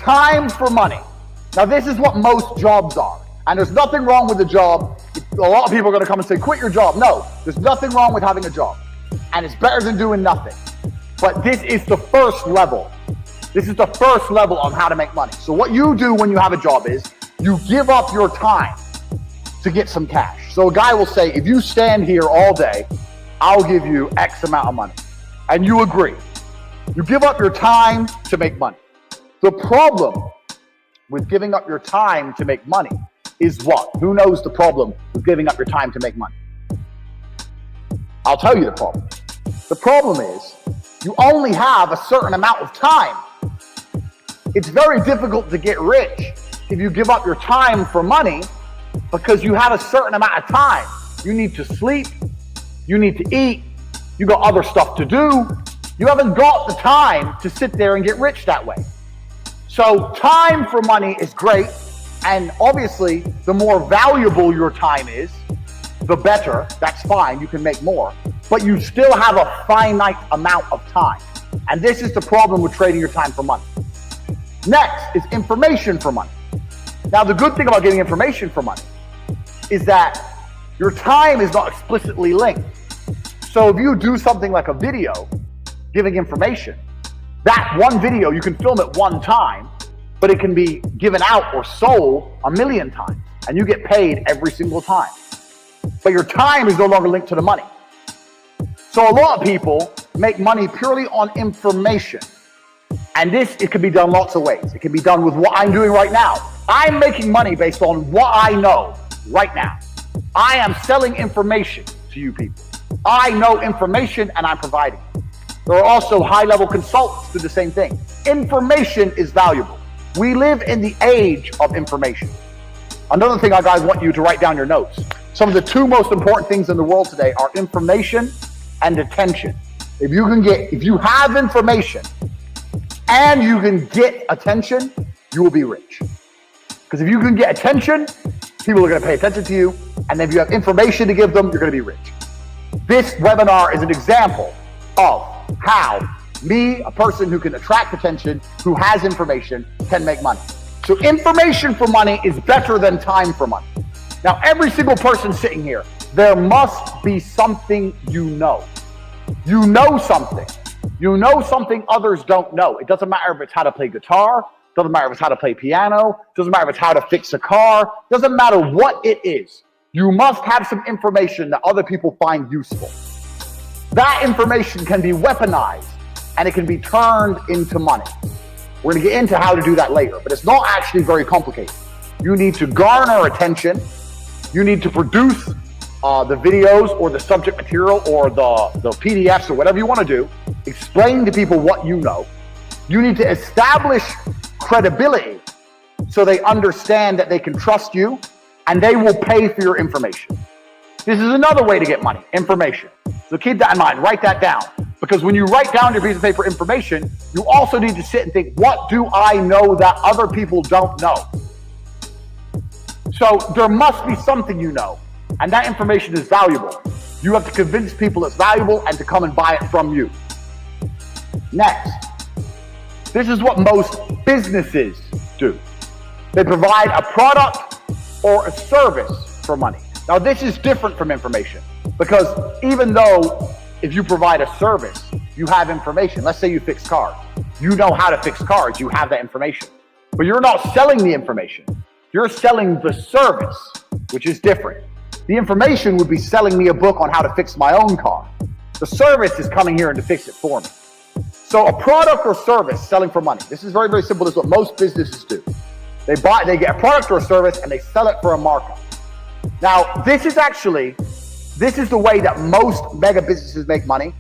Time for money. Now, this is what most jobs are. And there's nothing wrong with a job. A lot of people are going to come and say, quit your job. No, there's nothing wrong with having a job. And it's better than doing nothing. But this is the first level. This is the first level on how to make money. So what you do when you have a job is you give up your time to get some cash. So a guy will say, if you stand here all day, I'll give you X amount of money. And you agree. You give up your time to make money. The problem with giving up your time to make money is what? Who knows the problem with giving up your time to make money? I'll tell you the problem. The problem is you only have a certain amount of time. It's very difficult to get rich if you give up your time for money because you have a certain amount of time. You need to sleep. You need to eat. You got other stuff to do. You haven't got the time to sit there and get rich that way. So time for money is great. And obviously, the more valuable your time is, the better. That's fine. You can make more. But you still have a finite amount of time. And this is the problem with trading your time for money. Next is information for money. Now, the good thing about getting information for money is that your time is not explicitly linked. So if you do something like a video giving information, that one video, you can film it one time, but it can be given out or sold 1,000,000 times, and you get paid every single time. But your time is no longer linked to the money. So a lot of people make money purely on information. And it can be done lots of ways. It can be done with what I'm doing right now. I'm making money based on what I know right now. I am selling information to you people. I know information and I'm providing it. There are also high-level consultants who do the same thing. Information is valuable. We live in the age of information. Another thing I guys want you to write down your notes. Some of the two most important things in the world today are information and attention. If you have information and you can get attention, you will be rich. Because if you can get attention, people are going to pay attention to you. And if you have information to give them, you're going to be rich. This webinar is an example of how me, a person who can attract attention, who has information, can make money. So information for money is better than time for money. Now, every single person sitting here, there must be something you know. You know something. You know something others don't know. It doesn't matter if it's how to play guitar. Doesn't matter if it's how to play piano. Doesn't matter if it's how to fix a car. Doesn't matter what it is. You must have some information that other people find useful. That information can be weaponized and it can be turned into money. We're going to get into how to do that later, but it's not actually very complicated. You need to garner attention. You need to produce the videos or the subject material or the PDFs or whatever you want to do. Explain to people what you know. You need to establish credibility so they understand that they can trust you and they will pay for your information. This is another way to get money, information. So keep that in mind, write that down. Because when you write down your piece of paper information, you also need to sit and think, what do I know that other people don't know? So there must be something you know, and that information is valuable. You have to convince people it's valuable and to come and buy it from you. Next, this is what most businesses do. They provide a product or a service for money. Now, this is different from information because even though if you provide a service, you have information. Let's say you fix cars. You know how to fix cars. You have that information. But you're not selling the information. You're selling the service, which is different. The information would be selling me a book on how to fix my own car. The service is coming here and to fix it for me. So a product or service selling for money. This is very, very simple. This is what most businesses do. They get a product or a service and they sell it for a markup. Now, this is the way that most mega businesses make money.